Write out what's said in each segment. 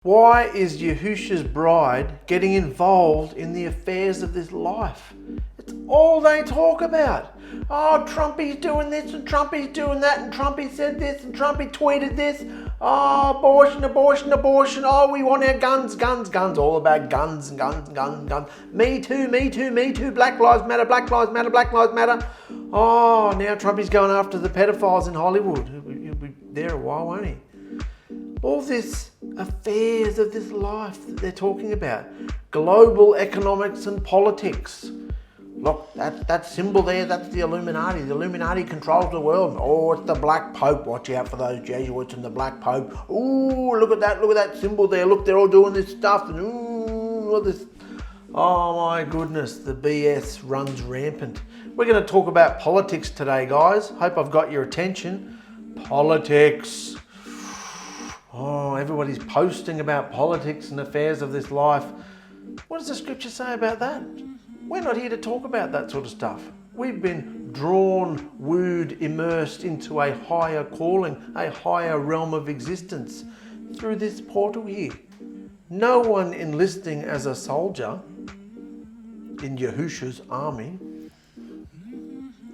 Why is Yahusha's bride getting involved in the affairs of this life? It's all they talk about. Oh, Trumpy's doing this and Trumpy's doing that and Trumpy said this and Trumpy tweeted this. Oh, abortion, abortion, abortion. Oh, we want our guns, guns, guns. All about guns and guns and guns and guns. Me too, me too, me too. Black lives matter, black lives matter, black lives matter. Oh, now Trumpy's going after the pedophiles in Hollywood. He'll be there a while, won't he? All this affairs of this life that they're talking about. Global economics and politics. Look, that symbol there, that's the Illuminati. The Illuminati controls the world. Oh, it's the Black Pope. Watch out for those Jesuits and the Black Pope. Ooh, look at that symbol there. Look, they're all doing this stuff. And ooh, all this. Oh my goodness, the BS runs rampant. We're going to talk about politics today, guys. Hope I've got your attention. Politics. Oh, everybody's posting about politics and affairs of this life. What does the scripture say about that? We're not here to talk about that sort of stuff. We've been drawn, wooed, immersed into a higher calling, a higher realm of existence through this portal here. No one enlisting as a soldier in Yahusha's army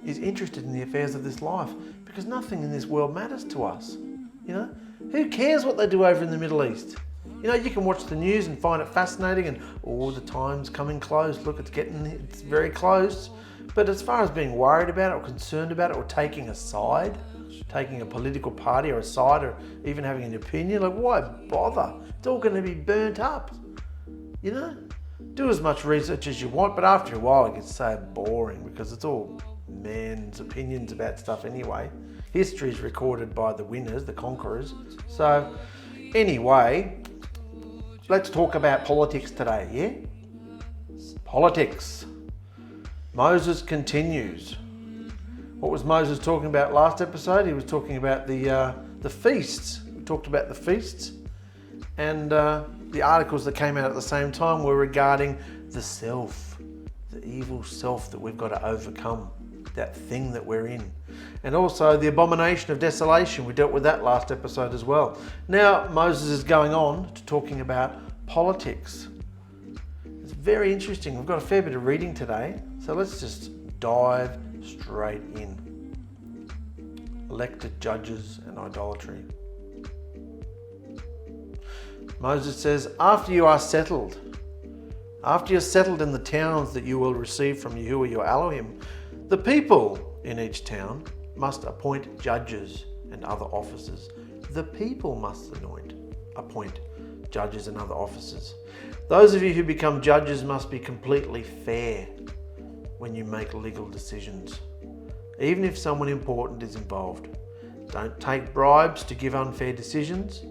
is interested in the affairs of this life because nothing in this world matters to us. You know, who cares what they do over in the Middle East? You know, you can watch the news and find it fascinating and, oh, the time's coming close. Look, it's very close. But as far as being worried about it or concerned about it or taking a side, taking a political party or a side or even having an opinion, like why bother? It's all going to be burnt up. You know, do as much research as you want, but after a while it gets so boring because it's all man's opinions about stuff anyway. History is recorded by the winners, the conquerors. So anyway, let's talk about politics today, yeah? Politics. Moses continues. What was Moses talking about last episode? He was talking about the feasts. We talked about the feasts. And the articles that came out at the same time were regarding the self, the evil self that we've got to overcome, that thing that we're in. And also the abomination of desolation. We dealt with that last episode as well. Now Moses is going on to talking about politics. It's very interesting. We've got a fair bit of reading today. So let's just dive straight in. Elected judges and idolatry. Moses says, after you're settled in the towns that you will receive from Yahuwah your Elohim, the people in each town must appoint judges and other officers. The people must appoint judges and other officers. Those of you who become judges must be completely fair when you make legal decisions, even if someone important is involved. Don't take bribes to give unfair decisions,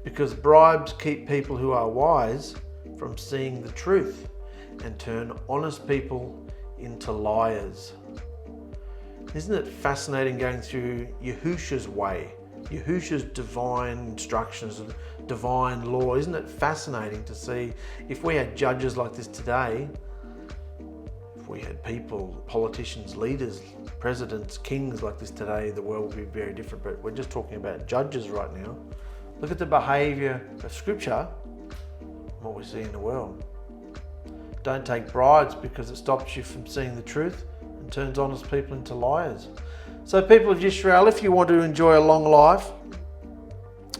because bribes keep people who are wise from seeing the truth and turn honest people into liars. Isn't it fascinating going through Yahusha's way, Yahusha's divine instructions, divine law? Isn't it fascinating to see if we had judges like this today, if we had people, politicians, leaders, presidents, kings like this today, the world would be very different. But we're just talking about judges right now. Look at the behaviour of Scripture and what we see in the world. Don't take bribes because it stops you from seeing the truth and turns honest people into liars. So people of Israel, if you want to enjoy a long life,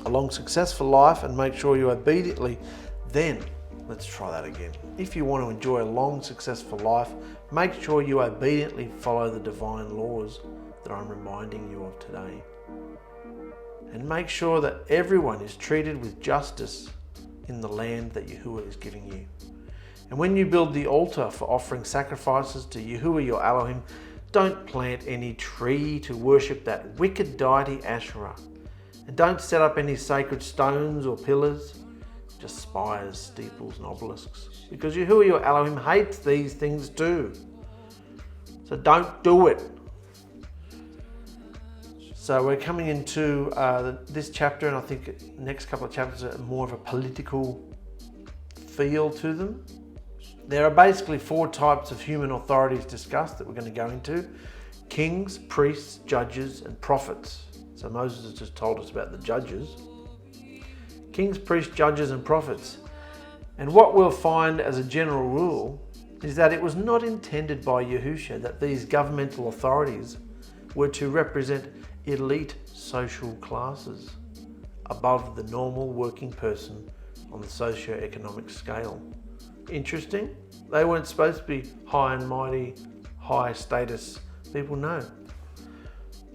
a long successful life, and make sure you obediently, then, let's try that again. If you want to enjoy a long successful life, make sure you obediently follow the divine laws that I'm reminding you of today. And make sure that everyone is treated with justice in the land that Yahuwah is giving you. And when you build the altar for offering sacrifices to Yahuwah your Elohim, don't plant any tree to worship that wicked deity Asherah. And don't set up any sacred stones or pillars, just spires, steeples and obelisks. Because Yahuwah your Elohim hates these things too. So don't do it. So we're coming into this chapter, and I think the next couple of chapters are more of a political feel to them. There are basically 4 types of human authorities discussed that we're going to go into: kings, priests, judges, and prophets. So Moses has just told us about the judges. kings, priests, judges and prophets. And what we'll find as a general rule is that it was not intended by Yahusha that these governmental authorities were to represent elite social classes above the normal working person on the socio-economic scale. Interesting? They weren't supposed to be high and mighty, high status people, no.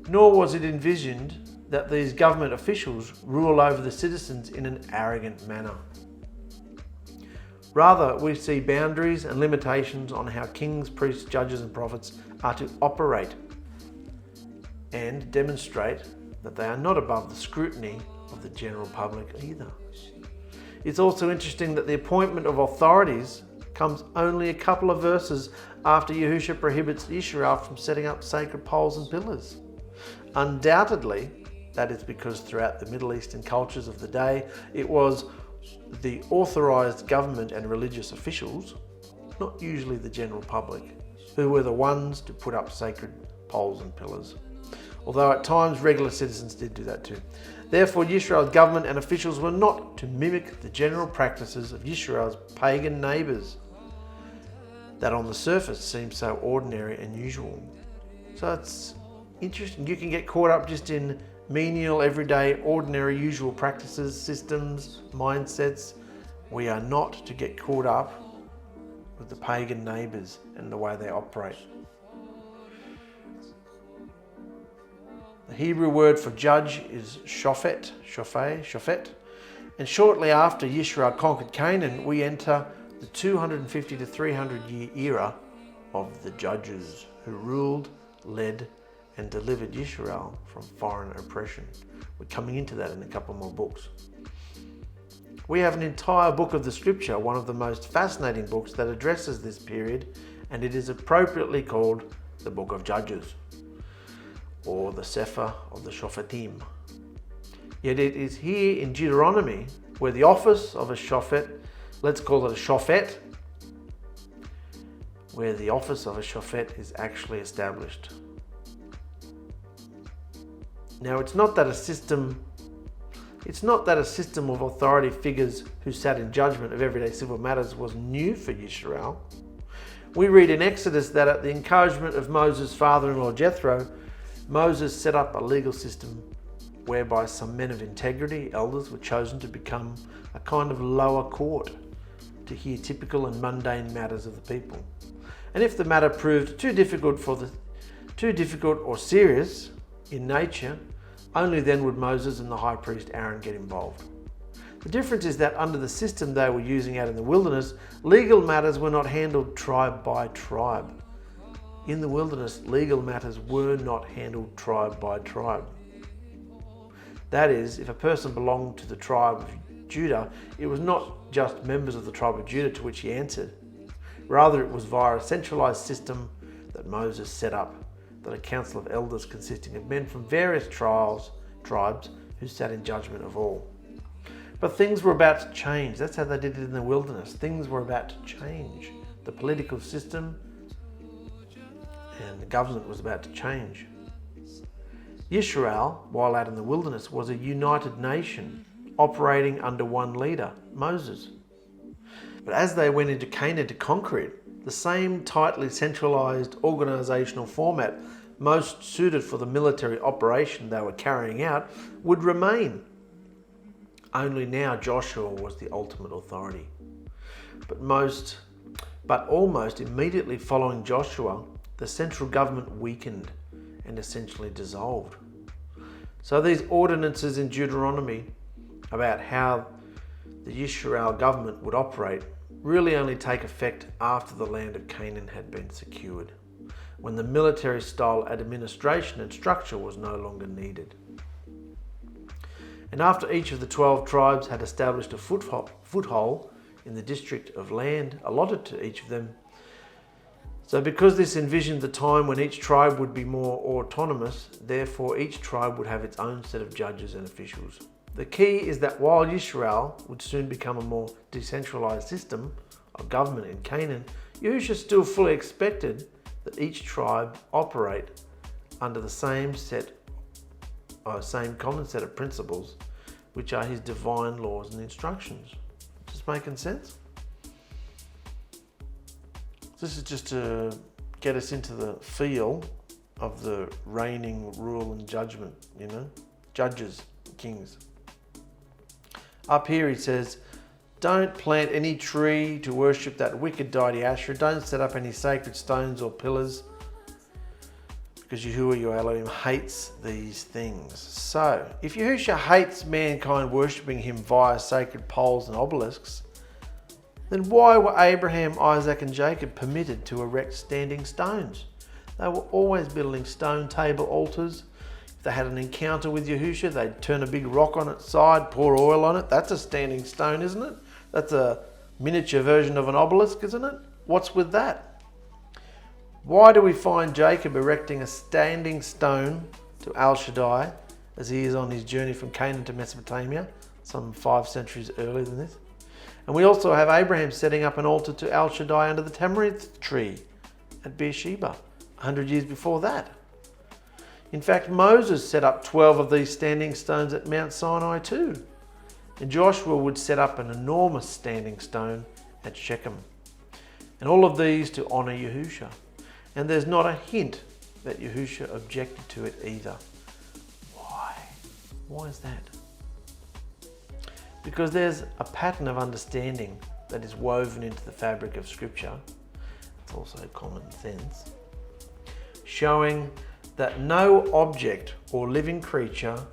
Nor was it envisioned that these government officials rule over the citizens in an arrogant manner. Rather, we see boundaries and limitations on how kings, priests, judges and prophets are to operate and demonstrate that they are not above the scrutiny of the general public either. It's also interesting that the appointment of authorities comes only a couple of verses after Yahusha prohibits Israel from setting up sacred poles and pillars. Undoubtedly, that is because throughout the Middle Eastern cultures of the day, it was the authorized government and religious officials, not usually the general public, who were the ones to put up sacred poles and pillars. Although at times regular citizens did do that too. Therefore, Yisrael's government and officials were not to mimic the general practices of Yisrael's pagan neighbours that on the surface seem so ordinary and usual. So it's interesting. You can get caught up just in menial, everyday, ordinary, usual practices, systems, mindsets. We are not to get caught up with the pagan neighbours and the way they operate. The Hebrew word for judge is shofet, shofet. And shortly after Yisrael conquered Canaan, we enter the 250 to 300 year era of the judges who ruled, led, and delivered Yisrael from foreign oppression. We're coming into that in a couple more books. We have an entire book of the scripture, one of the most fascinating books that addresses this period, and it is appropriately called the Book of Judges, or the Sefer of the Shofetim. Yet it is here in Deuteronomy where the office of a shofet, let's call it a shofet, where the office of a shofet is actually established. Now, it's not that a system of authority figures who sat in judgment of everyday civil matters was new for Yisrael. We read in Exodus that at the encouragement of Moses' father-in-law Jethro, Moses set up a legal system whereby some men of integrity, elders, were chosen to become a kind of lower court to hear typical and mundane matters of the people. And if the matter proved too difficult or serious in nature, only then would Moses and the high priest Aaron get involved. The difference is that under the system they were using out in the wilderness, legal matters were not handled tribe by tribe. In the wilderness, legal matters were not handled tribe by tribe. That is, if a person belonged to the tribe of Judah, it was not just members of the tribe of Judah to which he answered. Rather, it was via a centralized system that Moses set up, that a council of elders consisting of men from various tribes who sat in judgment of all. But things were about to change. That's how they did it in the wilderness. Things were about to change. The political system and the government was about to change. Yisrael, while out in the wilderness, was a united nation operating under one leader, Moses. But as they went into Canaan to conquer it, the same tightly centralized organizational format most suited for the military operation they were carrying out would remain. Only now Joshua was the ultimate authority. But almost immediately following Joshua, the central government weakened and essentially dissolved. So these ordinances in Deuteronomy about how the Yisrael government would operate really only take effect after the land of Canaan had been secured, when the military-style administration and structure was no longer needed. And after each of the 12 tribes had established a foothold in the district of land allotted to each of them. So because this envisioned the time when each tribe would be more autonomous, therefore each tribe would have its own set of judges and officials. The key is that while Yisrael would soon become a more decentralized system of government in Canaan, Yahusha still fully expected that each tribe operate under the same common set of principles which are his divine laws and instructions. Just making sense? This is just to get us into the feel of the reigning rule and judgment, judges, kings. Up here he says, don't plant any tree to worship that wicked deity Asherah. Don't set up any sacred stones or pillars, because Yahuwah your Elohim hates these things. So, if Yahusha hates mankind worshipping him via sacred poles and obelisks, then why were Abraham, Isaac and Jacob permitted to erect standing stones? They were always building stone table altars. If they had an encounter with Yahusha, they'd turn a big rock on its side, pour oil on it. That's a standing stone, isn't it? That's a miniature version of an obelisk, isn't it? What's with that? Why do we find Jacob erecting a standing stone to 𝔹𝕙𝕒𝕚 as he is on his journey from Canaan to Mesopotamia, some 5 centuries earlier than this? And we also have Abraham setting up an altar to 𝔹𝕙𝕒𝕚 under the tamarind tree at Beersheba, 100 years before that. In fact, Moses set up 12 of these standing stones at Mount Sinai too. And Joshua would set up an enormous standing stone at Shechem. And all of these to honour Yahusha. And there's not a hint that Yahusha objected to it either. Why? Why is that? Because there's a pattern of understanding that is woven into the fabric of Scripture. It's also common sense, showing that no object or living creature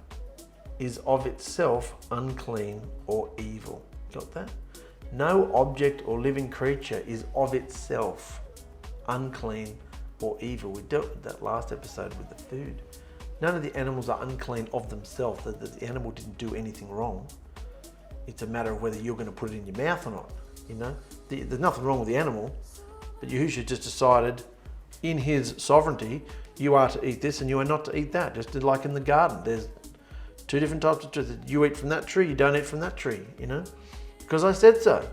is of itself unclean or evil. Got that? No object or living creature is of itself unclean or evil. We dealt with that last episode with the food. None of the animals are unclean of themselves. The animal didn't do anything wrong. It's a matter of whether you're going to put it in your mouth or not. There's nothing wrong with the animal, but Yahusha just decided in his sovereignty, you are to eat this and you are not to eat that. Just like in the garden, there's 2 different types of trees. You eat from that tree, you don't eat from that tree, because I said so.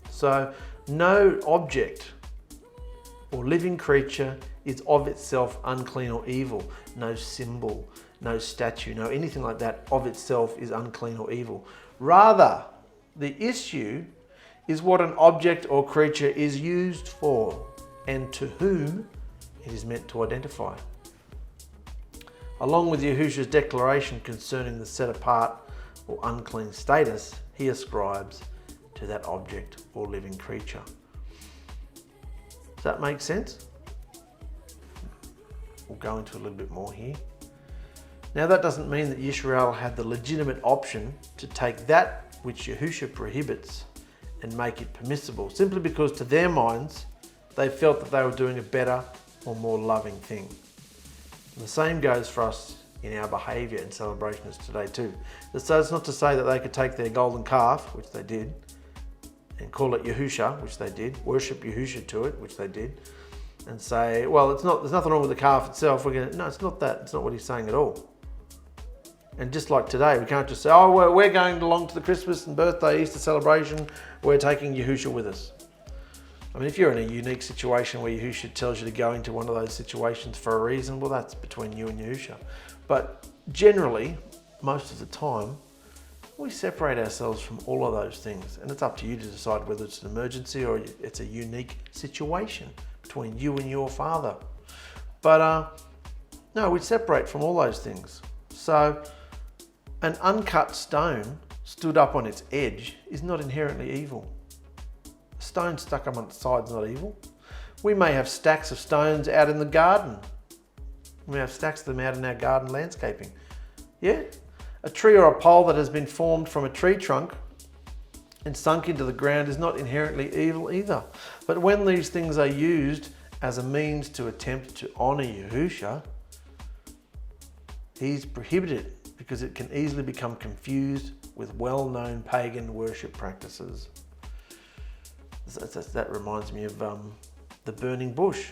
So no object or living creature is of itself unclean or evil. No symbol, no statue, no anything like that of itself is unclean or evil. Rather, the issue is what an object or creature is used for and to whom it is meant to identify. Along with Yahusha's declaration concerning the set apart or unclean status he ascribes to that object or living creature. Does that make sense? We'll go into a little bit more here. Now that doesn't mean that Yisrael had the legitimate option to take that which Yahusha prohibits and make it permissible, simply because to their minds they felt that they were doing a better or more loving thing. And the same goes for us in our behaviour and celebrations today too. So it's not to say that they could take their golden calf, which they did, and call it Yahusha, which they did, worship Yahusha to it, which they did, and say, well, there's nothing wrong with the calf itself. No, it's not that. It's not what he's saying at all. And just like today, we can't just say, oh, we're going along to the Christmas and birthday, Easter celebration, we're taking Yahusha with us. I mean, if you're in a unique situation where Yahusha tells you to go into one of those situations for a reason, well, that's between you and Yahusha. But generally, most of the time, we separate ourselves from all of those things. And it's up to you to decide whether it's an emergency or it's a unique situation between you and your Father. But no, we separate from all those things. So an uncut stone stood up on its edge is not inherently evil. A stone stuck up on its side is not evil. We may have stacks of stones out in the garden. We have stacks of them out in our garden landscaping. Yeah? A tree or a pole that has been formed from a tree trunk and sunk into the ground is not inherently evil either. But when these things are used as a means to attempt to honour Yahusha, he's prohibited because it can easily become confused with well-known pagan worship practices. That reminds me of the burning bush.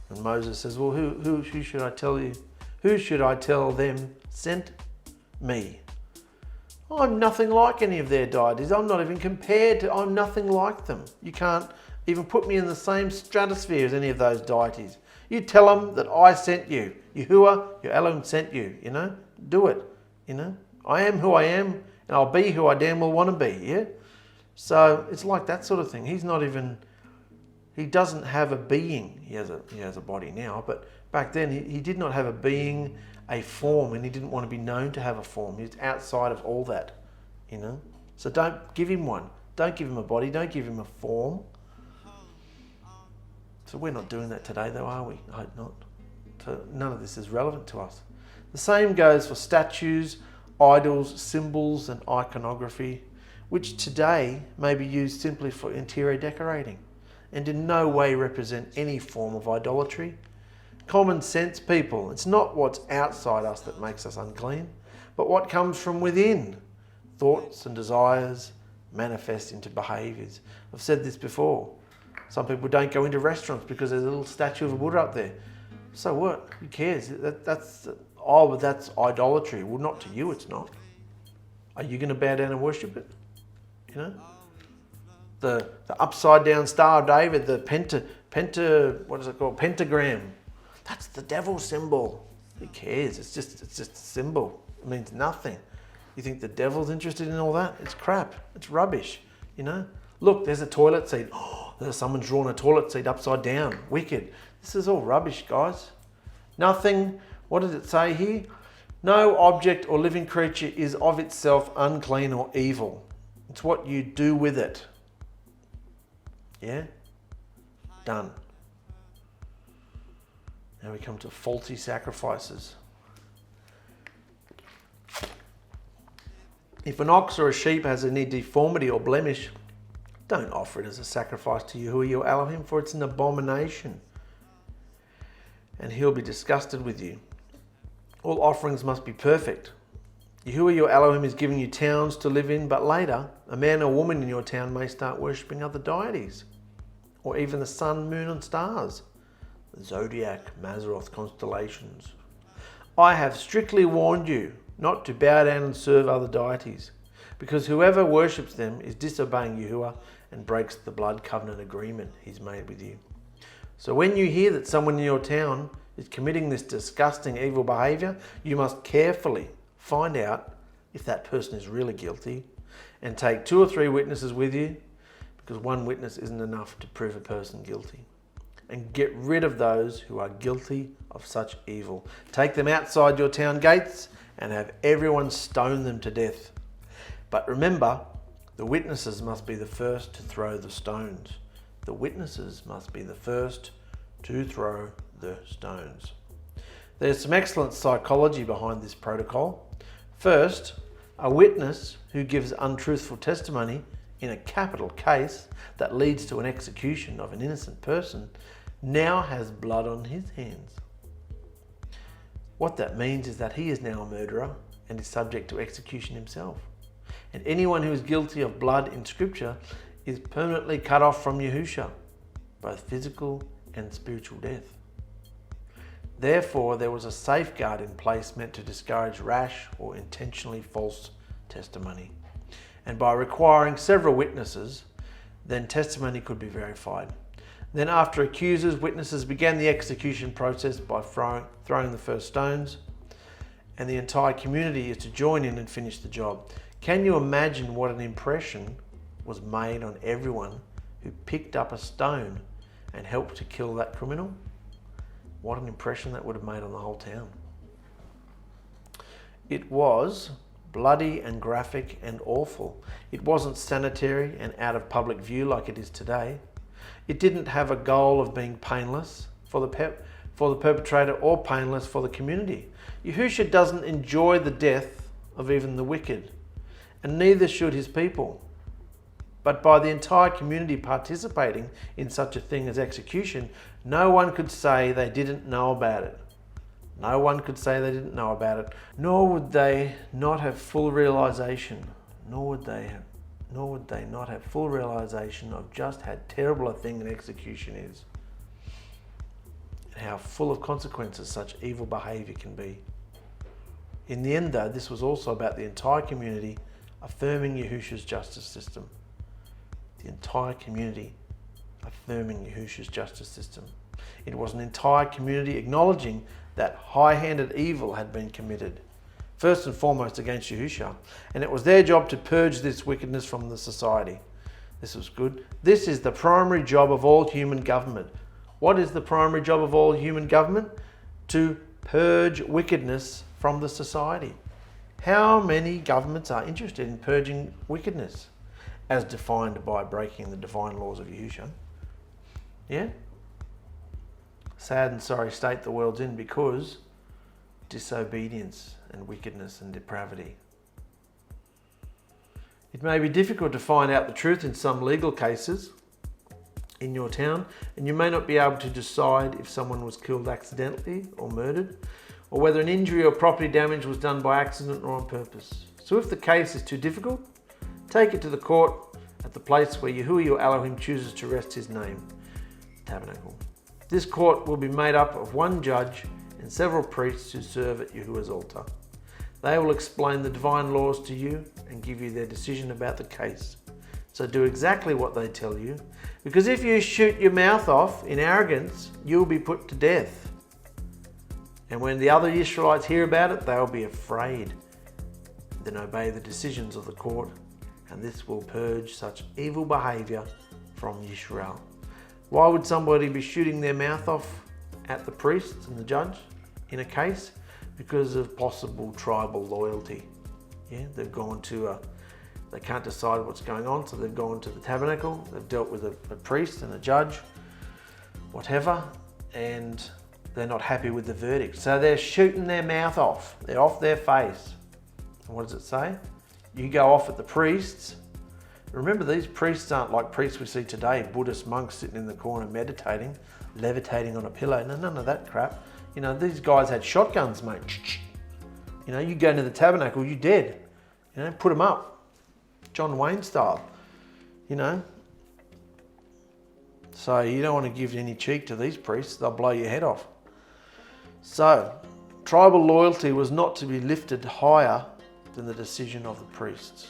And Moses says, well, who should I tell you? Who should I tell them sent me? I'm nothing like any of their deities. I'm not even compared to, I'm nothing like them. You can't even put me in the same stratosphere as any of those deities. You tell them that I sent you. Yahuwah, your Elohim sent you, do it, I am who I am, and I'll be who I damn well want to be, yeah? So it's like that sort of thing. He doesn't have a being. He has a body now, but back then he did not have a being, a form, and he didn't want to be known to have a form. He's outside of all that, you know? So don't give him one. Don't give him a body. Don't give him a form. So we're not doing that today, though, are we? I hope not. So none of this is relevant to us. The same goes for statues, idols, symbols, and iconography, which today may be used simply for interior decorating and in no way represent any form of idolatry. Common sense, people. It's not what's outside us that makes us unclean, but what comes from within. Thoughts and desires manifest into behaviours. I've said this before. Some people don't go into restaurants because there's a little statue of a Buddha up there. So what? Who cares? That's idolatry. Well, not to you, it's not. Are you going to bow down and worship it? You know? The upside down Star of David, the what is it called? Pentagram. That's the devil's symbol. Who cares? It's just a symbol. It means nothing. You think the devil's interested in all that? It's crap. It's rubbish. You know? Look, there's a toilet seat. Oh, someone's drawn a toilet seat upside down. Wicked. This is all rubbish, guys. Nothing. What did it say here? No object or living creature is of itself unclean or evil. It's what you do with it. Yeah? Done. Now we come to faulty sacrifices. If an ox or a sheep has any deformity or blemish, don't offer it as a sacrifice to Yahuwah your Elohim, for it's an abomination, and he'll be disgusted with you. All offerings must be perfect. Yahuwah your Elohim is giving you towns to live in, but later, a man or woman in your town may start worshipping other deities, or even the sun, moon, and stars, the zodiac, Mazzaroth constellations. I have strictly warned you not to bow down and serve other deities, because whoever worships them is disobeying Yahuwah and breaks the blood covenant agreement he's made with you. So when you hear that someone in your town is committing this disgusting evil behavior, you must carefully find out if that person is really guilty and take 2 or 3 witnesses with you, because one witness isn't enough to prove a person guilty. And get rid of those who are guilty of such evil. Take them outside your town gates and have everyone stone them to death. But remember, the witnesses must be the first to throw the stones. The witnesses must be the first to throw the stones. There's some excellent psychology behind this protocol. First, a witness who gives untruthful testimony in a capital case that leads to an execution of an innocent person now has blood on his hands. What that means is that he is now a murderer and is subject to execution himself. And anyone who is guilty of blood in Scripture is permanently cut off from Yahusha, both physical and spiritual death. Therefore, there was a safeguard in place meant to discourage rash or intentionally false testimony. And by requiring several witnesses, then testimony could be verified. Then after accusers, witnesses began the execution process by throwing the first stones, and the entire community is to join in and finish the job. Can you imagine what an impression was made on everyone who picked up a stone and helped to kill that criminal? What an impression that would have made on the whole town. It was bloody and graphic and awful. It wasn't sanitary and out of public view like it is today. It didn't have a goal of being painless for the perpetrator or painless for the community. Yahusha doesn't enjoy the death of even the wicked, and neither should his people. But by the entire community participating in such a thing as execution, no one could say they didn't know about it. No one could say they didn't know about it, nor would they not have full realization, of just how terrible a thing an execution is, and how full of consequences such evil behavior can be. In the end, though, this was also about the entire community affirming Yahusha's justice system. The entire community affirming Yahusha's justice system. It was an entire community acknowledging that high-handed evil had been committed, first and foremost against Yahusha, and it was their job to purge this wickedness from the society. This was good. This is the primary job of all human government. What is the primary job of all human government? To purge wickedness from the society. How many governments are interested in purging wickedness as defined by breaking the divine laws of Yahusha? Yeah? Sad and sorry state the world's in because disobedience and wickedness and depravity. It may be difficult to find out the truth in some legal cases in your town, and you may not be able to decide if someone was killed accidentally or murdered, or whether an injury or property damage was done by accident or on purpose. So if the case is too difficult, take it to the court at the place where Yahuwah your Elohim chooses to rest his name, tabernacle. This court will be made up of one judge and several priests who serve at Yahuwah's altar. They will explain the divine laws to you and give you their decision about the case. So do exactly what they tell you, because if you shoot your mouth off in arrogance, you'll be put to death. And when the other Israelites hear about it, they'll be afraid. Then obey the decisions of the court, and this will purge such evil behavior from Yisrael. Why would somebody be shooting their mouth off at the priests and the judge in a case? Because of possible tribal loyalty. Yeah, they've gone to they can't decide what's going on, so they've gone to the tabernacle, they've dealt with a priest and a judge, whatever, and they're not happy with the verdict. So they're shooting their mouth off, they're off their face. And what does it say? You go off at the priests. Remember, these priests aren't like priests we see today, Buddhist monks sitting in the corner meditating, levitating on a pillow. No, none of that crap. You know, these guys had shotguns, mate. You know, you go into the tabernacle, you're dead. You know, put them up. John Wayne style. You know. So you don't want to give any cheek to these priests. They'll blow your head off. So, tribal loyalty was not to be lifted higher than the decision of the priests.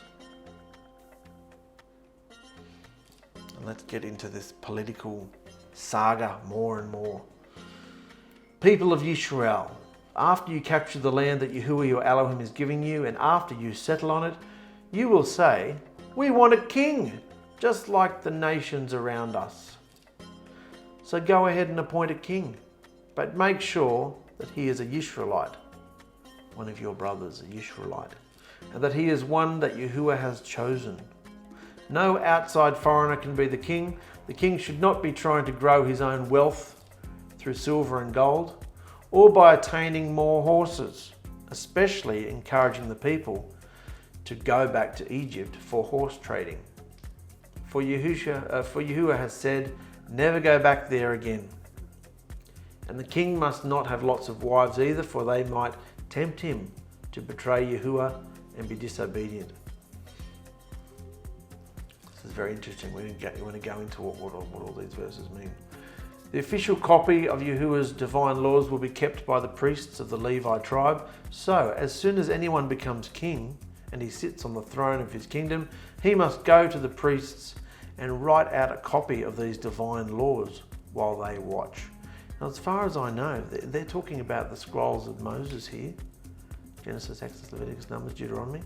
And let's get into this political saga more and more. People of Yisrael, after you capture the land that Yahuwah your Elohim is giving you, and after you settle on it, you will say, we want a king, just like the nations around us. So go ahead and appoint a king, but make sure that he is a Yisraelite, one of your brothers, a Yisraelite, and that he is one that Yahuwah has chosen. No outside foreigner can be the king. The king should not be trying to grow his own wealth through silver and gold, or by attaining more horses, especially encouraging the people to go back to Egypt for horse trading. For Yahuwah has said, never go back there again. And the king must not have lots of wives either, for they might tempt him to betray Yahuwah and be disobedient. This is very interesting. We want to go into what all these verses mean. The official copy of Yahuwah's divine laws will be kept by the priests of the Levi tribe. So, as soon as anyone becomes king and he sits on the throne of his kingdom, he must go to the priests and write out a copy of these divine laws while they watch. Now, as far as I know, they're talking about the scrolls of Moses here. Genesis, Exodus, Leviticus, Numbers, Deuteronomy.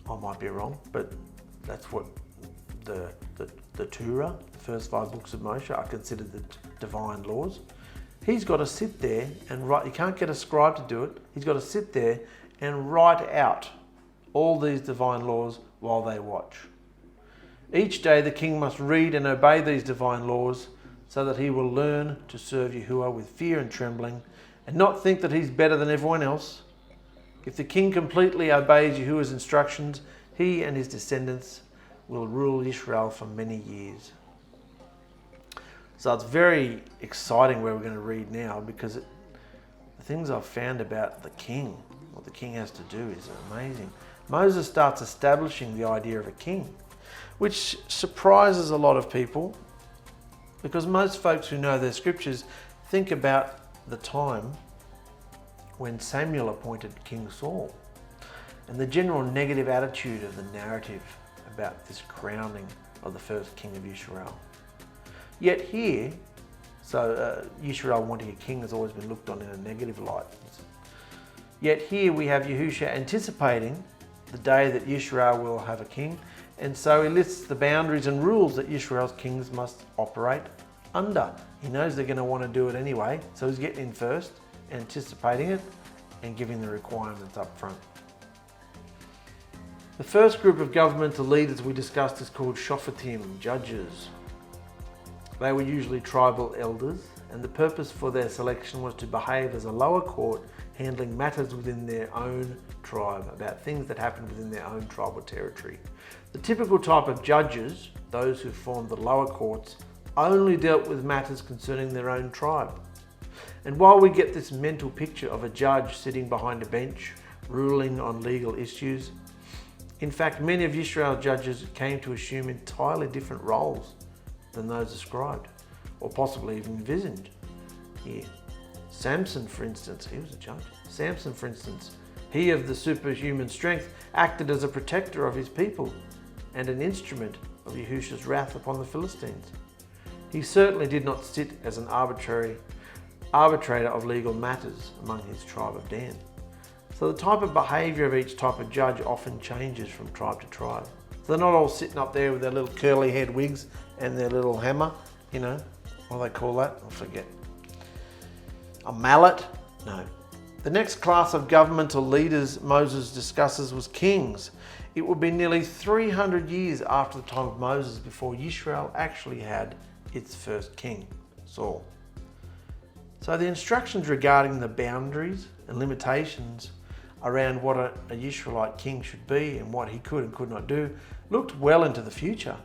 I might be wrong, but that's what the Torah, the first 5 books of Moshe, are considered the divine laws. He's got to sit there and write. He can't get a scribe to do it. He's got to sit there and write out all these divine laws while they watch. Each day the king must read and obey these divine laws so that he will learn to serve Yahuwah with fear and trembling and not think that he's better than everyone else. If the king completely obeys Yahuwah's instructions, he and his descendants will rule Israel for many years. So it's very exciting where we're going to read now, because the things I've found about the king, what the king has to do, is amazing. Moses starts establishing the idea of a king, which surprises a lot of people, because most folks who know their scriptures think about the time when Samuel appointed King Saul and the general negative attitude of the narrative about this crowning of the first king of Israel. Yet here, Israel wanting a king has always been looked on in a negative light. Yet here we have Yahusha anticipating the day that Yisrael will have a king, and so he lists the boundaries and rules that Yisrael's kings must operate under. He knows they're going to want to do it anyway, so he's getting in first, anticipating it, and giving the requirements up front. The first group of governmental leaders we discussed is called shoftim, judges. They were usually tribal elders, and the purpose for their selection was to behave as a lower court, handling matters within their own tribe, about things that happened within their own tribal territory. The typical type of judges, those who formed the lower courts, only dealt with matters concerning their own tribe. And while we get this mental picture of a judge sitting behind a bench, ruling on legal issues, in fact, many of Yisrael's judges came to assume entirely different roles than those described, or possibly even envisioned here. Samson, for instance, he was a judge. Samson, for instance, he of the superhuman strength, acted as a protector of his people and an instrument of Yahusha's wrath upon the Philistines. He certainly did not sit as an arbitrator of legal matters among his tribe of Dan. So the type of behaviour of each type of judge often changes from tribe to tribe. So they're not all sitting up there with their little curly head wigs and their little hammer, you know, what do they call that? I forget. A mallet? No. The next class of governmental leaders Moses discusses was kings. It would be nearly 300 years after the time of Moses before Yisrael actually had its first king, Saul. So the instructions regarding the boundaries and limitations around what a Yisraelite king should be and what he could and could not do looked well into the future.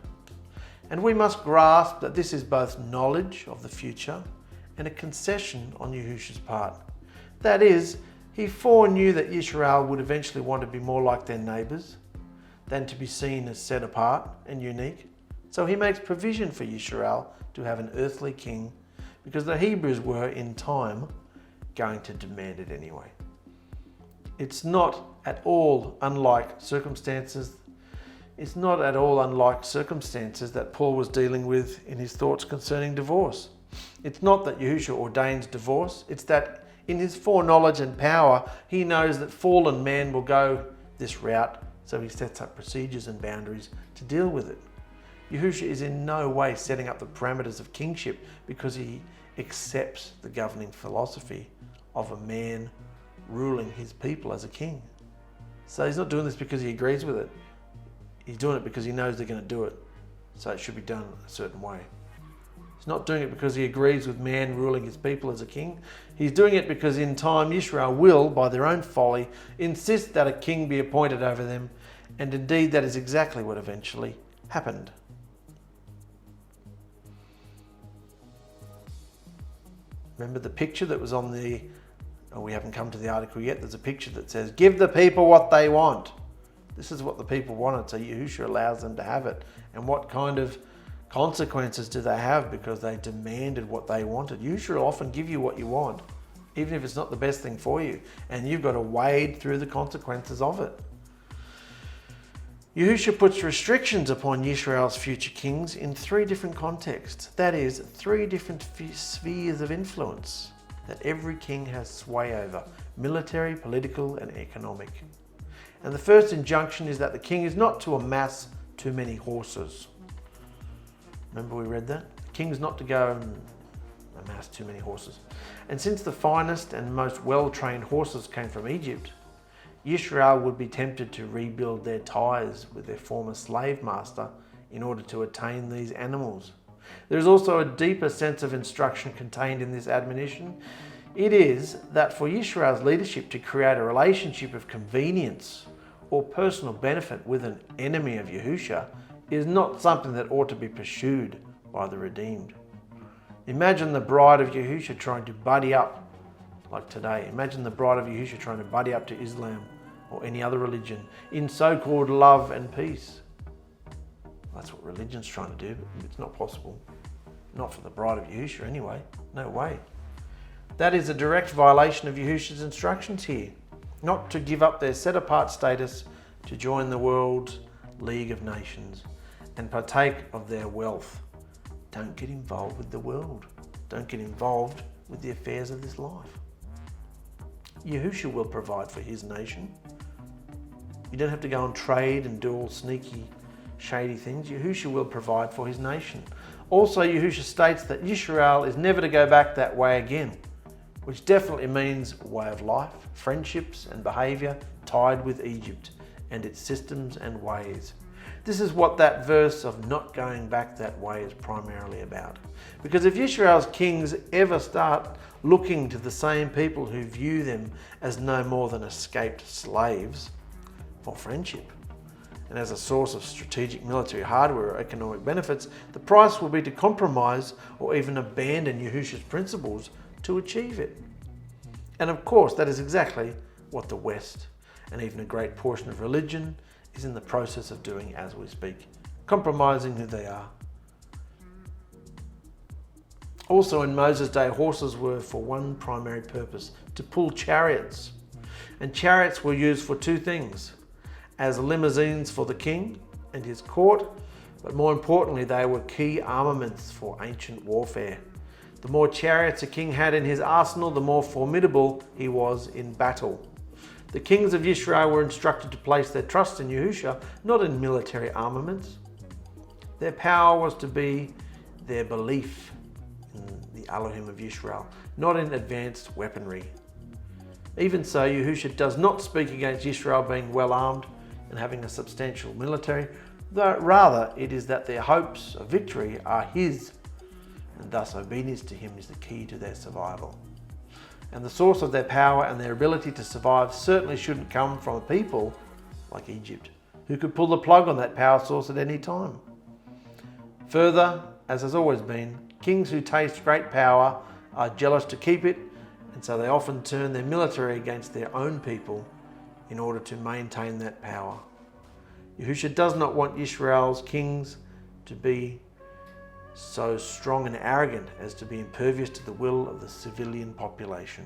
And we must grasp that this is both knowledge of the future and a concession on Yahusha's part. That is, he foreknew that Yisrael would eventually want to be more like their neighbours than to be seen as set apart and unique. So he makes provision for Yisrael to have an earthly king because the Hebrews were, in time, going to demand it anyway. It's not at all unlike circumstances that Paul was dealing with in his thoughts concerning divorce. It's not that Yahusha ordains divorce, it's that in his foreknowledge and power, he knows that fallen man will go this route, so he sets up procedures and boundaries to deal with it. Yahusha is in no way setting up the parameters of kingship because he accepts the governing philosophy of a man ruling his people as a king. So he's not doing this because he agrees with it. He's doing it because he knows they're going to do it, so it should be done a certain way. He's not doing it because he agrees with man ruling his people as a king. He's doing it because in time Israel will, by their own folly, insist that a king be appointed over them, and indeed that is exactly what eventually happened. Remember the picture that was on the, we haven't come to the article yet, there's a picture that says, give the people what they want. This is what the people wanted, so Yahusha allows them to have it. And what kind of consequences do they have because they demanded what they wanted? Yahusha will often give you what you want, even if it's not the best thing for you, and you've got to wade through the consequences of it. Yahusha puts restrictions upon Yisrael's future kings in 3 different contexts. That is, 3 different spheres of influence that every king has sway over: military, political, and economic. And the first injunction is that the king is not to amass too many horses. Remember we read that? The king is not to go and amass too many horses. And since the finest and most well-trained horses came from Egypt, Yisrael would be tempted to rebuild their ties with their former slave master in order to attain these animals. There is also a deeper sense of instruction contained in this admonition. It is that for Yisrael's leadership to create a relationship of convenience or personal benefit with an enemy of Yahusha is not something that ought to be pursued by the redeemed. Imagine the bride of Yahusha trying to buddy up, like today. Imagine the bride of Yahusha trying to buddy up to Islam or any other religion in so-called love and peace. That's what religion's trying to do, but it's not possible. Not for the bride of Yahusha anyway. No way. That is a direct violation of Yahusha's instructions here, not to give up their set-apart status to join the world's League of Nations and partake of their wealth. Don't get involved with the world. Don't get involved with the affairs of this life. Yahusha will provide for his nation. You don't have to go and trade and do all sneaky, shady things. Yahusha will provide for his nation. Also, Yahusha states that Yisrael is never to go back that way again, which definitely means way of life, friendships and behaviour tied with Egypt and its systems and ways. This is what that verse of not going back that way is primarily about. Because if Yisrael's kings ever start looking to the same people who view them as no more than escaped slaves for friendship, and as a source of strategic military hardware or economic benefits, the price will be to compromise or even abandon Yahusha's principles to achieve it. And of course, that is exactly what the West, and even a great portion of religion, is in the process of doing as we speak, compromising who they are. Also in Moses' day, horses were for one primary purpose, to pull chariots. And chariots were used for two things: as limousines for the king and his court, but more importantly, they were key armaments for ancient warfare. The more chariots a king had in his arsenal, the more formidable he was in battle. The kings of Israel were instructed to place their trust in Yahusha, not in military armaments. Their power was to be their belief in the Elohim of Israel, not in advanced weaponry. Even so, Yahusha does not speak against Israel being well armed and having a substantial military, though rather it is that their hopes of victory are his, and thus obedience to him is the key to their survival. And the source of their power and their ability to survive certainly shouldn't come from a people like Egypt, who could pull the plug on that power source at any time. Further, as has always been, kings who taste great power are jealous to keep it, and so they often turn their military against their own people in order to maintain that power. Yahusha does not want Israel's kings to be so strong and arrogant as to be impervious to the will of the civilian population.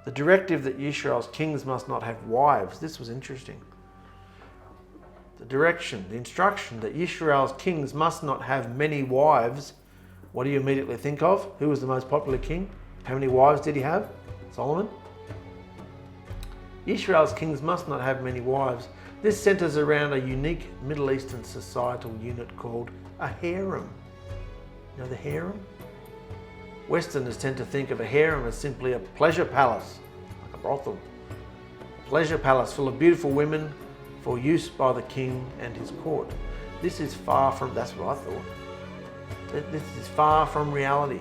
The directive that Israel's kings must not have wives, this was interesting. The instruction that Israel's kings must not have many wives, what do you immediately think of? Who was the most popular king? How many wives did he have? Solomon? Israel's kings must not have many wives. This centers around a unique Middle Eastern societal unit called a harem. You know the harem? Westerners tend to think of a harem as simply a pleasure palace, like a brothel. A pleasure palace full of beautiful women for use by the king and his court. This is far from, that's what I thought. This is far from reality.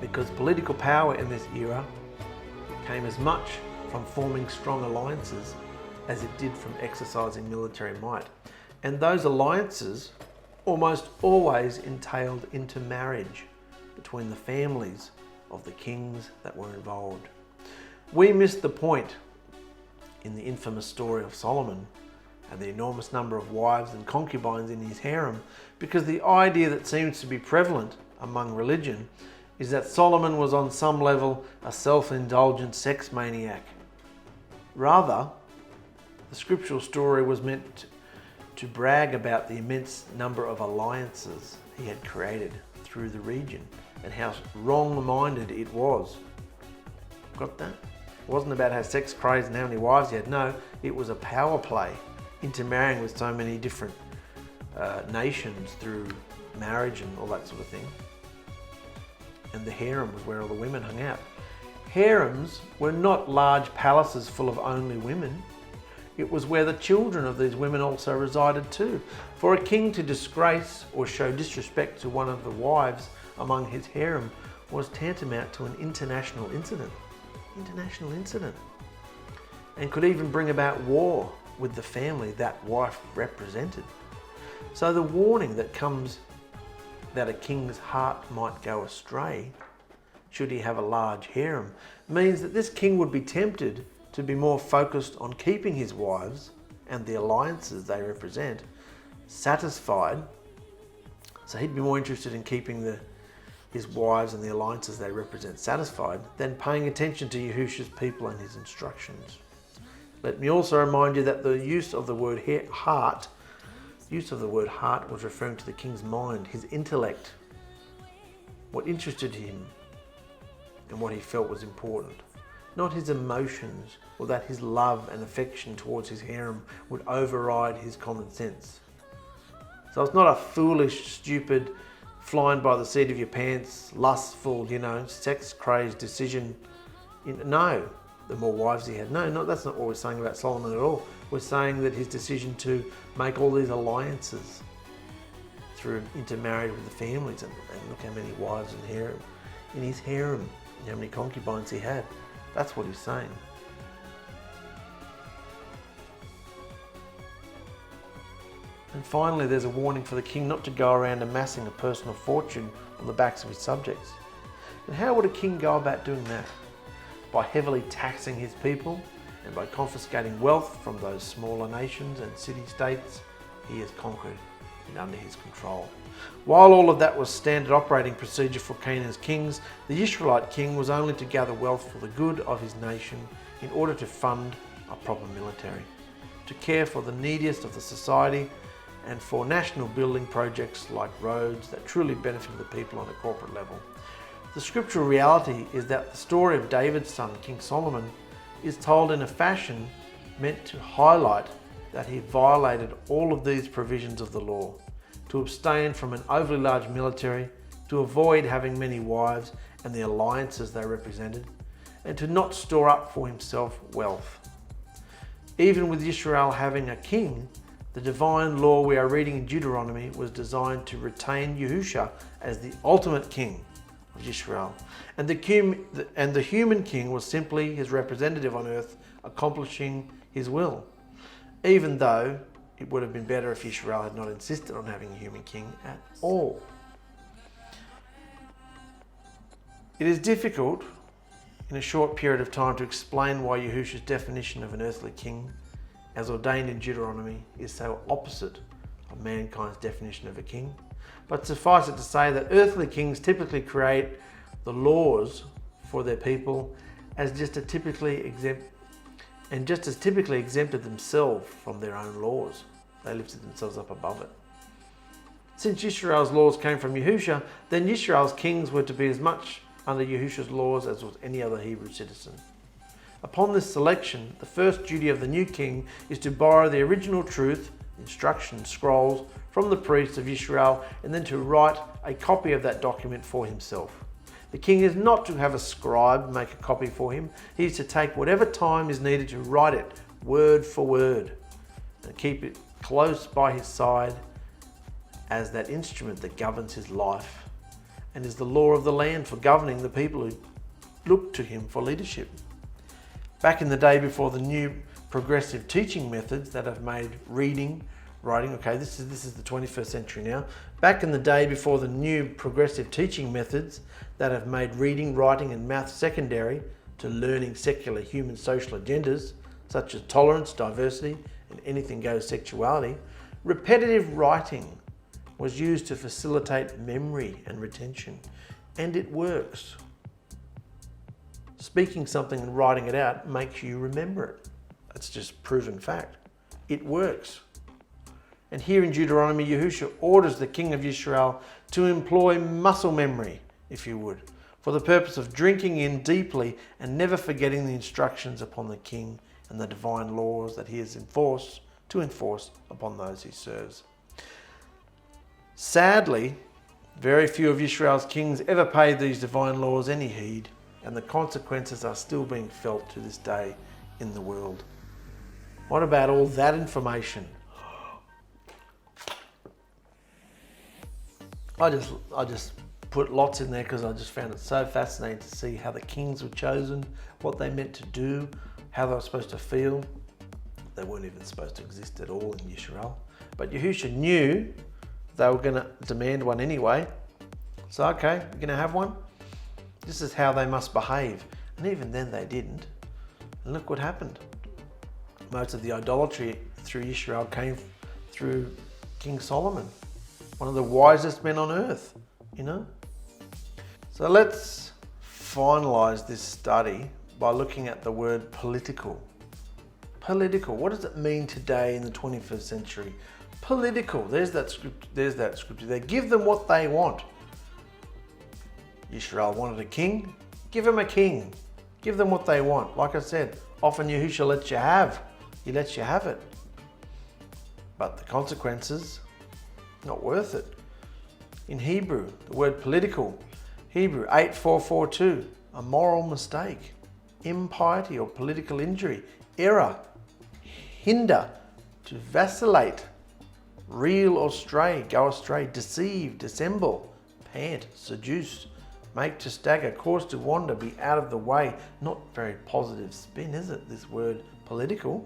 Because political power in this era came as much from forming strong alliances as it did from exercising military might. And those alliances almost always entailed intermarriage between the families of the kings that were involved. We missed the point in the infamous story of Solomon and the enormous number of wives and concubines in his harem, because the idea that seems to be prevalent among religion is that Solomon was on some level a self-indulgent sex maniac. Rather, the scriptural story was meant to brag about the immense number of alliances he had created through the region and how wrong-minded it was. Got that? It wasn't about how sex crazed and how many wives he had. No, it was a power play, intermarrying with so many different nations through marriage and all that sort of thing. And the harem was where all the women hung out. Harems were not large palaces full of only women. It was where the children of these women also resided too. For a king to disgrace or show disrespect to one of the wives among his harem was tantamount to an international incident. And could even bring about war with the family that wife represented. So the warning that comes that a king's heart might go astray should he have a large harem means that this king would be tempted to be more focused on keeping his wives and the alliances they represent satisfied. So he'd be more interested in keeping his wives and the alliances they represent satisfied than paying attention to Yahusha's people and his instructions. Let me also remind you that the use of the word heart was referring to the king's mind, his intellect. what interested him and what he felt was important. Not his emotions, or that his love and affection towards his harem would override his common sense. So it's not a foolish, stupid, flying by the seat of your pants, lustful, sex-crazed decision. No, the more wives he had. No, that's not what we're saying about Solomon at all. We're saying that his decision to make all these alliances intermarried with the families, and look how many wives in his harem, how many concubines he had. That's what he's saying. And finally, there's a warning for the king not to go around amassing a personal fortune on the backs of his subjects. And how would a king go about doing that? By heavily taxing his people and by confiscating wealth from those smaller nations and city-states he has conquered and under his control. While all of that was standard operating procedure for Canaan's kings, the Israelite king was only to gather wealth for the good of his nation in order to fund a proper military, to care for the neediest of the society, and for national building projects like roads that truly benefit the people on a corporate level. The scriptural reality is that the story of David's son, King Solomon, is told in a fashion meant to highlight that he violated all of these provisions of the law, to abstain from an overly large military, to avoid having many wives and the alliances they represented, and to not store up for himself wealth. Even with Israel having a king, the divine law we are reading in Deuteronomy was designed to retain Yahusha as the ultimate king of Israel, and the human king was simply his representative on earth, accomplishing his will, even though it would have been better if Israel had not insisted on having a human king at all. It is difficult in a short period of time to explain why Yahusha's definition of an earthly king, as ordained in Deuteronomy, is so opposite of mankind's definition of a king. But suffice it to say that earthly kings typically create the laws for their people as just as typically exempted themselves from their own laws. They lifted themselves up above it. Since Israel's laws came from Yahusha, then Israel's kings were to be as much under Yahusha's laws as was any other Hebrew citizen. Upon this selection, the first duty of the new king is to borrow the original truth, instruction scrolls, from the priests of Israel, and then to write a copy of that document for himself. The king is not to have a scribe make a copy for him. He is to take whatever time is needed to write it word for word and keep it close by his side as that instrument that governs his life and is the law of the land for governing the people who look to him for leadership. Back in the day before the new progressive teaching methods that have made reading, writing, okay, this is the 21st century now. Back in the day before the new progressive teaching methods that have made reading, writing and math secondary to learning secular human social agendas such as tolerance, diversity and anything goes sexuality, repetitive writing was used to facilitate memory and retention, and it works. Speaking something and writing it out makes you remember it. That's just proven fact. It works. And here in Deuteronomy, Yahusha orders the king of Israel to employ muscle memory, if you would, for the purpose of drinking in deeply and never forgetting the instructions upon the king and the divine laws that he has to enforce upon those he serves. Sadly, very few of Israel's kings ever paid these divine laws any heed, and the consequences are still being felt to this day in the world. What about all that information? I just put lots in there because I just found it so fascinating to see how the kings were chosen, what they meant to do, how they were supposed to feel. They weren't even supposed to exist at all in Israel. But Yahusha knew they were going to demand one anyway. So, okay, you're going to have one? This is how they must behave. And even then they didn't. And look what happened. Most of the idolatry through Israel came through King Solomon, one of the wisest men on earth, you know? So let's finalize this study by looking at the word political. Political, what does it mean today in the 21st century? Political, there's that scripture. They give them what they want. Israel wanted a king. Give them a king. Give them what they want. Like I said, often Yahusha lets you have. He lets you have it. But the consequences, not worth it. In Hebrew, the word political, Hebrew 8442, a moral mistake, impiety or political injury, error, hinder, to vacillate, reel or stray, go astray, deceive, dissemble, pant, seduce, make to stagger, cause to wander, be out of the way. Not very positive spin, is it, this word political?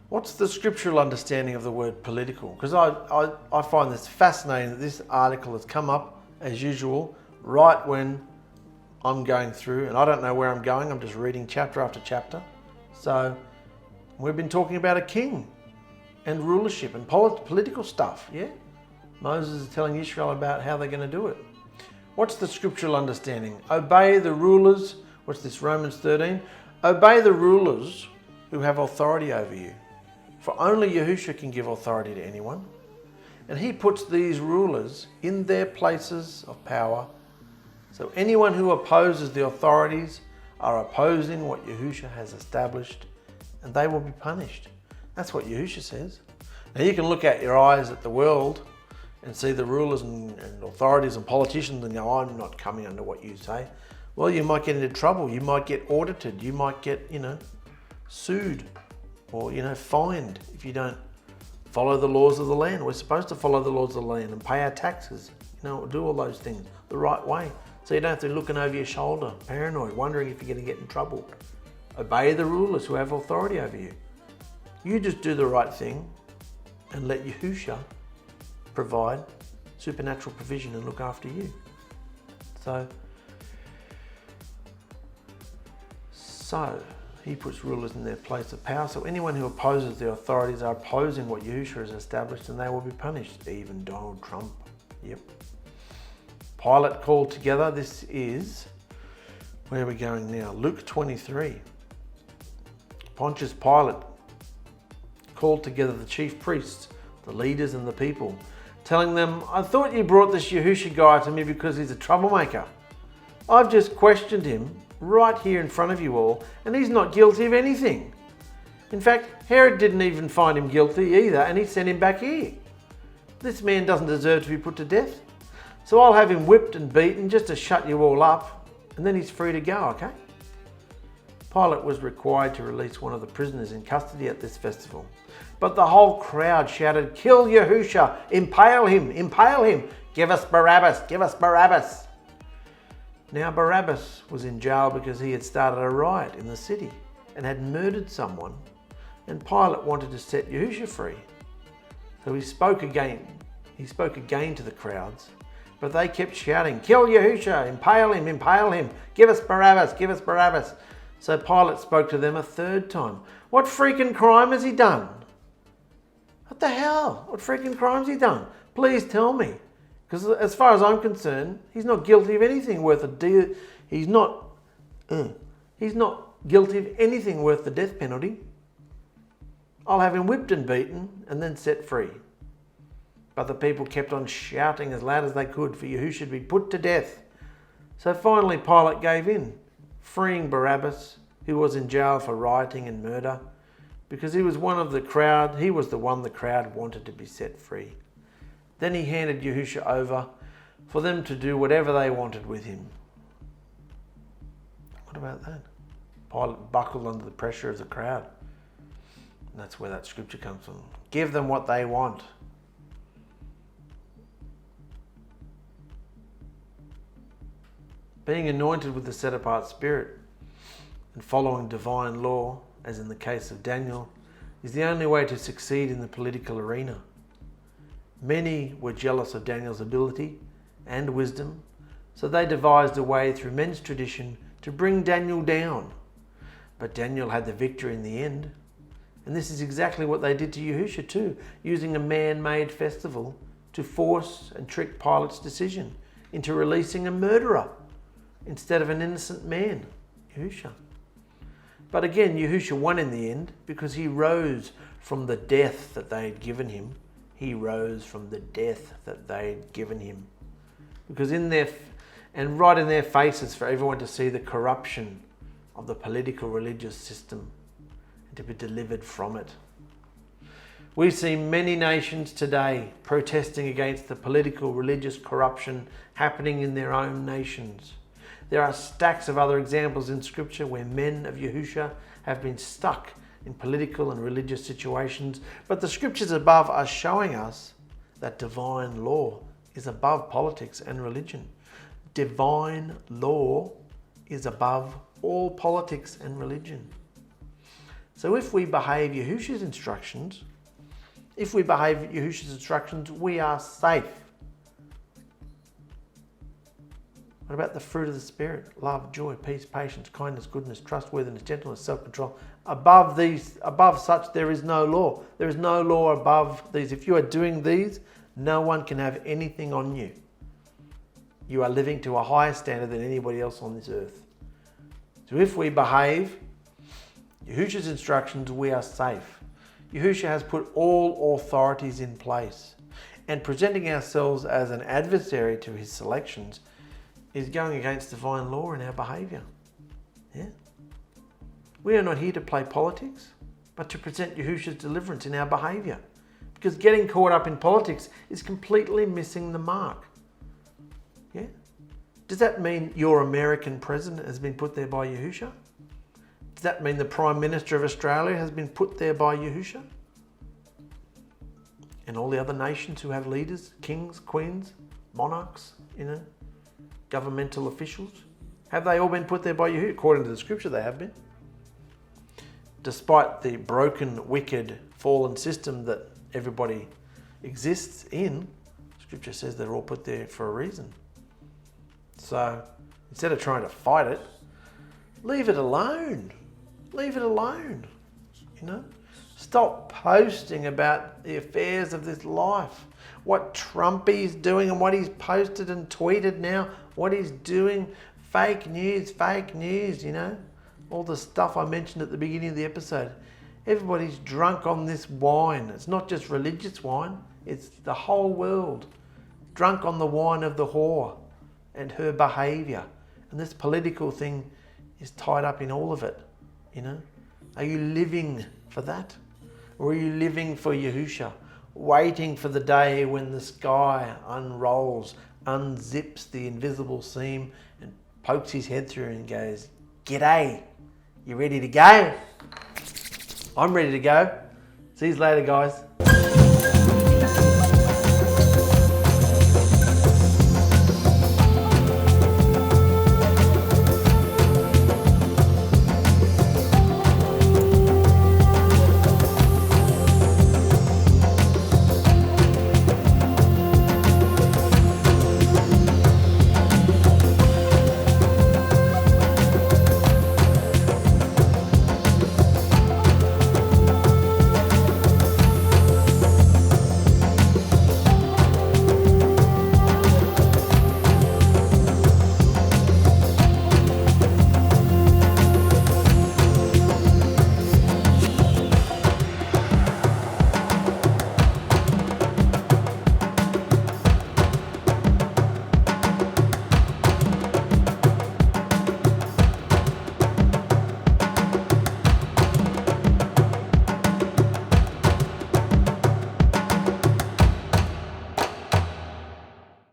What's the scriptural understanding of the word political? Because I find this fascinating that this article has come up, as usual, right when I'm going through, and I don't know where I'm going, I'm just reading chapter after chapter. So we've been talking about a king and rulership and political stuff, yeah? Moses is telling Israel about how they're going to do it. What's the scriptural understanding? Obey the rulers. What's this, Romans 13? Obey the rulers who have authority over you. For only Yahusha can give authority to anyone. And he puts these rulers in their places of power. So anyone who opposes the authorities are opposing what Yahusha has established, and they will be punished. That's what Yahusha says. Now you can look at your eyes at the world and see the rulers and authorities and politicians and go, I'm not coming under what you say. Well, you might get into trouble. You might get audited. You might get, sued or, fined if you don't follow the laws of the land. We're supposed to follow the laws of the land and pay our taxes, do all those things the right way. So you don't have to be looking over your shoulder, paranoid, wondering if you're going to get in trouble. Obey the rulers who have authority over you. You just do the right thing and let Yahusha provide supernatural provision and look after you. So he puts rulers in their place of power. So anyone who opposes the authorities are opposing what Yahusha has established, and they will be punished. Even Donald Trump. Yep. Pilate called together. This is, where are we going now? Luke 23. Pontius Pilate called together the chief priests, the leaders and the people, telling them, I thought you brought this Yahusha guy to me because he's a troublemaker. I've just questioned him right here in front of you all, and he's not guilty of anything. In fact, Herod didn't even find him guilty either, and he sent him back here. This man doesn't deserve to be put to death. So I'll have him whipped and beaten just to shut you all up, and then he's free to go, okay? Pilate was required to release one of the prisoners in custody at this festival. But the whole crowd shouted, kill Yahusha, impale him, give us Barabbas, give us Barabbas. Now Barabbas was in jail because he had started a riot in the city and had murdered someone, and Pilate wanted to set Yahusha free. So he spoke again to the crowds, but they kept shouting, kill Yahusha, impale him, give us Barabbas, give us Barabbas. So Pilate spoke to them a third time. What freaking crime has he done? What the hell? What freaking crime's he done? Please tell me. Because as far as I'm concerned, he's not guilty of anything worth he's not guilty of anything worth the death penalty. I'll have him whipped and beaten and then set free. But the people kept on shouting as loud as they could for Yahusha to be put to death. So finally Pilate gave in, freeing Barabbas, who was in jail for rioting and murder, because he was one of the crowd. He was the one the crowd wanted to be set free. Then he handed Yahusha over for them to do whatever they wanted with him. What about that? Pilate buckled under the pressure of the crowd. And that's where that scripture comes from. Give them what they want. Being anointed with the set-apart spirit and following divine law, as in the case of Daniel, is the only way to succeed in the political arena. Many were jealous of Daniel's ability and wisdom, so they devised a way through men's tradition to bring Daniel down. But Daniel had the victory in the end. And this is exactly what they did to Yahusha too, using a man-made festival to force and trick Pilate's decision into releasing a murderer instead of an innocent man, Yahusha. But again, Yahusha won in the end because he rose from the death that they had given him. He rose from the death that they had given him. Because in their and right in their faces for everyone to see the corruption of the political religious system and to be delivered from it. We see many nations today protesting against the political religious corruption happening in their own nations. There are stacks of other examples in Scripture where men of Yahusha have been stuck in political and religious situations, but the Scriptures above are showing us that divine law is above politics and religion. Divine law is above all politics and religion. So if we behave Yahusha's instructions, we are safe. What about the fruit of the Spirit? Love, joy, peace, patience, kindness, goodness, trustworthiness, gentleness, self-control. Above such there is no law. There is no law above these. If you are doing these, no one can have anything on you. You are living to a higher standard than anybody else on this earth. So if we behave Yahusha's instructions, we are safe. Yahusha has put all authorities in place, and presenting ourselves as an adversary to his selections is going against divine law in our behaviour. Yeah? We are not here to play politics, but to present Yahusha's deliverance in our behaviour. Because getting caught up in politics is completely missing the mark. Yeah? Does that mean your American president has been put there by Yahusha? Does that mean the Prime Minister of Australia has been put there by Yahusha? And all the other nations who have leaders, kings, queens, monarchs, governmental officials? Have they all been put there by Yahusha? According to the Scripture, they have been. Despite the broken, wicked, fallen system that everybody exists in, Scripture says they're all put there for a reason. So instead of trying to fight it, leave it alone. Leave it alone. Stop posting about the affairs of this life. What Trumpy's doing and what he's posted and tweeted now, what he's doing, fake news, all the stuff I mentioned at the beginning of the episode. Everybody's drunk on this wine. It's not just religious wine, it's the whole world. Drunk on the wine of the whore and her behaviour. And this political thing is tied up in all of it. Are you living for that? Or are you living for Yahusha, waiting for the day when the sky unrolls, unzips the invisible seam and pokes his head through and goes, "G'day, you ready to go?" I'm ready to go. See you later, guys.